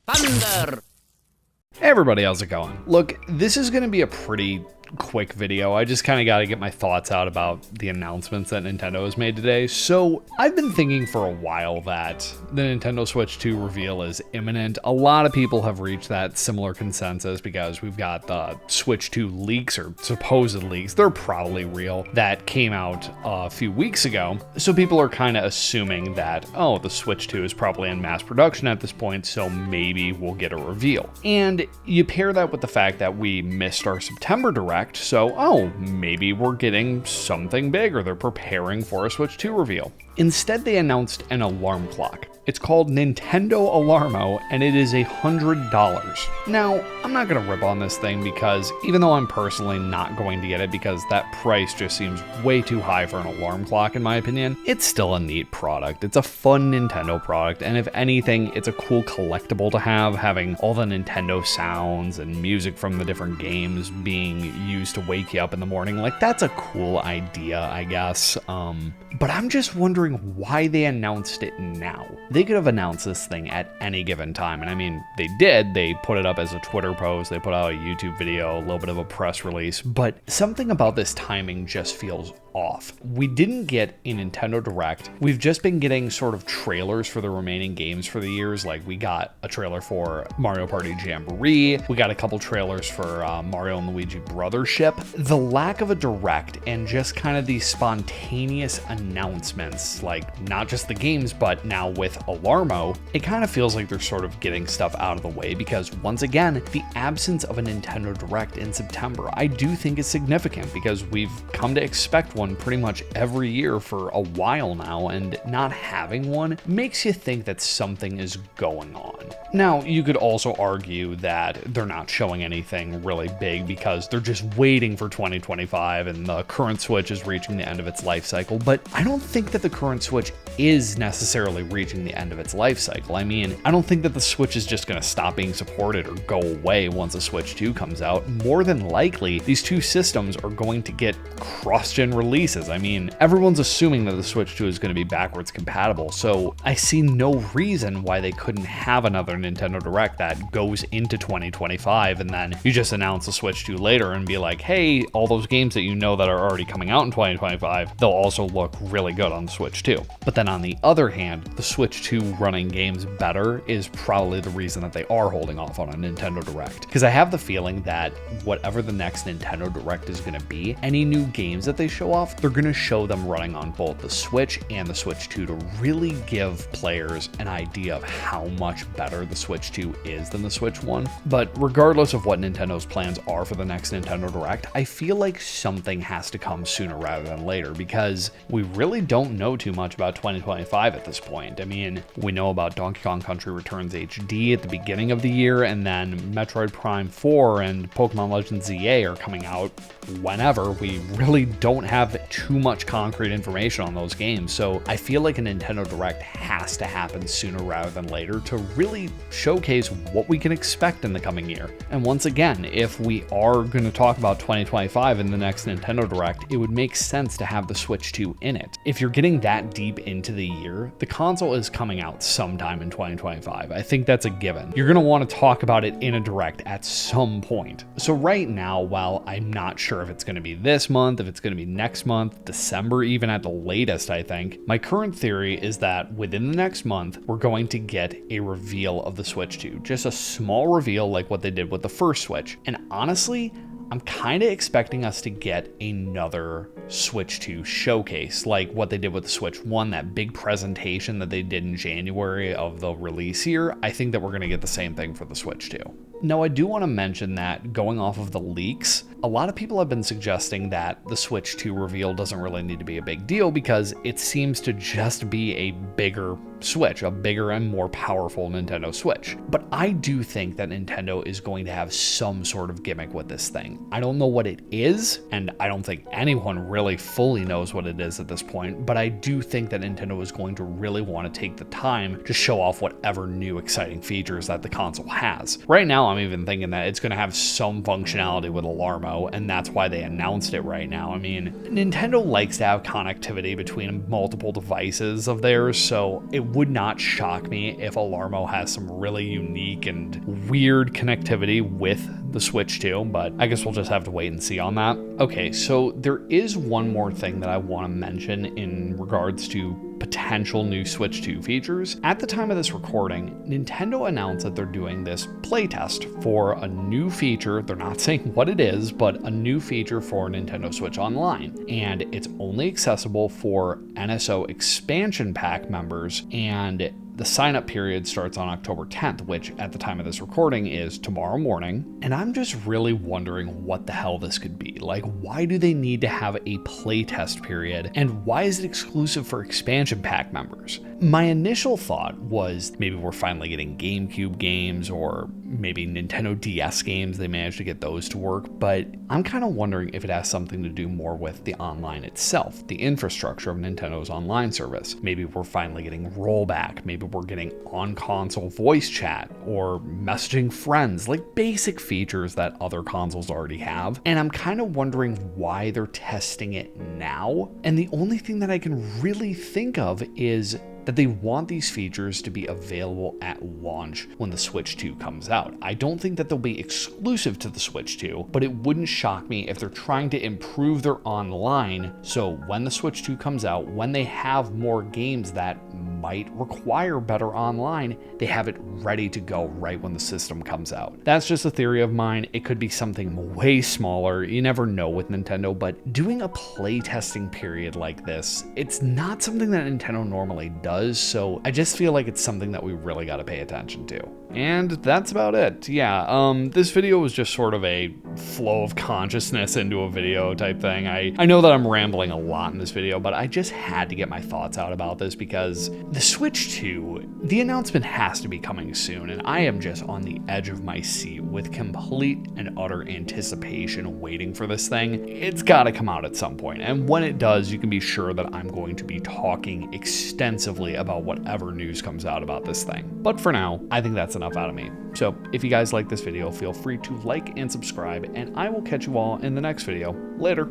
Thunder! Hey everybody, how's it going? Look, this is going to be a pretty quick video. I just kind of got to get my thoughts out about the announcements that Nintendo has made today. So I've been thinking for a while that the Nintendo Switch 2 reveal is imminent. A lot of people have reached that similar consensus because we've got the Switch 2 leaks, or supposed leaks, they're probably real, that came out a few weeks ago. So people are kind of assuming that, oh, the Switch 2 is probably in mass production at this point, so maybe we'll get a reveal. And you pair that with the fact that we missed our September Direct, so, oh, maybe we're getting something big, or they're preparing for a Switch 2 reveal. Instead, they announced an alarm clock. It's called Nintendo Alarmo, and it is $100. Now, I'm not going to rip on this thing because even though I'm personally not going to get it because that price just seems way too high for an alarm clock in my opinion, it's still a neat product. It's a fun Nintendo product, and if anything, it's a cool collectible to have, having all the Nintendo sounds and music from the different games being used to wake you up in the morning. Like, that's a cool idea, I guess. But I'm just wondering why they announced it now. They could have announced this thing at any given time, and I mean, they did. They put it up as a Twitter post, they put out a YouTube video, a little bit of a press release, but something about this timing just feels off. We didn't get a Nintendo Direct. We've just been getting sort of trailers for the remaining games for the years. Like, we got a trailer for Mario Party Jamboree, we got a couple trailers for Mario and Luigi Brothership. The lack of a Direct and just kind of these spontaneous announcements, like not just the games, but now with Alarmo, it kind of feels like they're sort of getting stuff out of the way because, once again, the absence of a Nintendo Direct in September, I do think is significant because we've come to expect one pretty much every year for a while now, and not having one makes you think that something is going on. Now, you could also argue that they're not showing anything really big because they're just waiting for 2025 and the current Switch is reaching the end of its life cycle, but I don't think that the current Switch is necessarily reaching the end of its life cycle. I mean, I don't think that the Switch is just going to stop being supported or go away once a Switch 2 comes out. More than likely, these two systems are going to get cross-gen releases. I mean, everyone's assuming that the Switch 2 is going to be backwards compatible, so I see no reason why they couldn't have another Nintendo Direct that goes into 2025, and then you just announce the Switch 2 later and be like, hey, all those games that you know that are already coming out in 2025, they'll also look really good on the Switch 2. But then on the other hand, the Switch 2 running games better is probably the reason that they are holding off on a Nintendo Direct. Because I have the feeling that whatever the next Nintendo Direct is going to be, any new games that they show off, they're going to show them running on both the Switch and the Switch 2 to really give players an idea of how much better the Switch 2 is than the Switch 1. But regardless of what Nintendo's plans are for the next Nintendo Direct, I feel like something has to come sooner rather than later because we really don't know too much about 2025 at this point. I mean, we know about Donkey Kong Country Returns HD at the beginning of the year, and then Metroid Prime 4 and Pokemon Legends ZA are coming out whenever. We really don't have too much concrete information on those games, so I feel like a Nintendo Direct has to happen sooner rather than later to really showcase what we can expect in the coming year. And once again, if we are going to talk about 2025 in the next Nintendo Direct, it would make sense to have the Switch 2 in it. If you're getting that deep into the year, the console is coming out sometime in 2025. I think that's a given. You're going to want to talk about it in a Direct at some point. So right now, while I'm not sure if it's going to be this month, if it's going to be next month, December even at the latest, I think, my current theory is that within the next month, we're going to get a reveal of the Switch 2. Just a small reveal like what they did with the first Switch. And honestly, I'm kind of expecting us to get another Switch 2 showcase, like what they did with the Switch 1, that big presentation that they did in January of the release year. I think that we're going to get the same thing for the Switch 2. Now, I do want to mention that going off of the leaks, a lot of people have been suggesting that the Switch 2 reveal doesn't really need to be a big deal because it seems to just be a bigger Switch, a bigger and more powerful Nintendo Switch. But I do think that Nintendo is going to have some sort of gimmick with this thing. I don't know what it is, and I don't think anyone really fully knows what it is at this point, but I do think that Nintendo is going to really want to take the time to show off whatever new exciting features that the console has. Right now, now I'm even thinking that it's going to have some functionality with Alarmo, and that's why they announced it right now. I mean, Nintendo likes to have connectivity between multiple devices of theirs, so it would not shock me if Alarmo has some really unique and weird connectivity with the Switch 2, but I guess we'll just have to wait and see on that. Okay, so there is one more thing that I want to mention in regards to potential new Switch 2 features. At the time of this recording, Nintendo announced that they're doing this playtest for a new feature. They're not saying what it is, but a new feature for Nintendo Switch Online. And it's only accessible for NSO expansion pack members, and the sign-up period starts on October 10th, which at the time of this recording is tomorrow morning. And I'm just really wondering what the hell this could be. Like, why do they need to have a playtest period? And why is it exclusive for expansion pack members? My initial thought was maybe we're finally getting GameCube games, or maybe Nintendo DS games. They managed to get those to work, but I'm kind of wondering if it has something to do more with the online itself, the infrastructure of Nintendo's online service. Maybe we're finally getting rollback. Maybe we're getting on-console voice chat or messaging friends, like basic features that other consoles already have. And I'm kind of wondering why they're testing it now. And the only thing that I can really think of is that they want these features to be available at launch when the Switch 2 comes out. I don't think that they'll be exclusive to the Switch 2, but it wouldn't shock me if they're trying to improve their online, so when the Switch 2 comes out, when they have more games that might require better online, they have it ready to go right when the system comes out. That's just a theory of mine. It could be something way smaller. You never know with Nintendo, but doing a playtesting period like this, it's not something that Nintendo normally does. So I just feel like it's something that we really got to pay attention to. And that's about it. Yeah, this video was just sort of a flow of consciousness into a video type thing. I know that I'm rambling a lot in this video, but I just had to get my thoughts out about this because the Switch 2, the announcement has to be coming soon, and I am just on the edge of my seat with complete and utter anticipation waiting for this thing. It's got to come out at some point, and when it does, you can be sure that I'm going to be talking extensively about whatever news comes out about this thing. But for now, I think that's enough out of me. So if you guys like this video, feel free to like and subscribe, and I will catch you all in the next video. Later.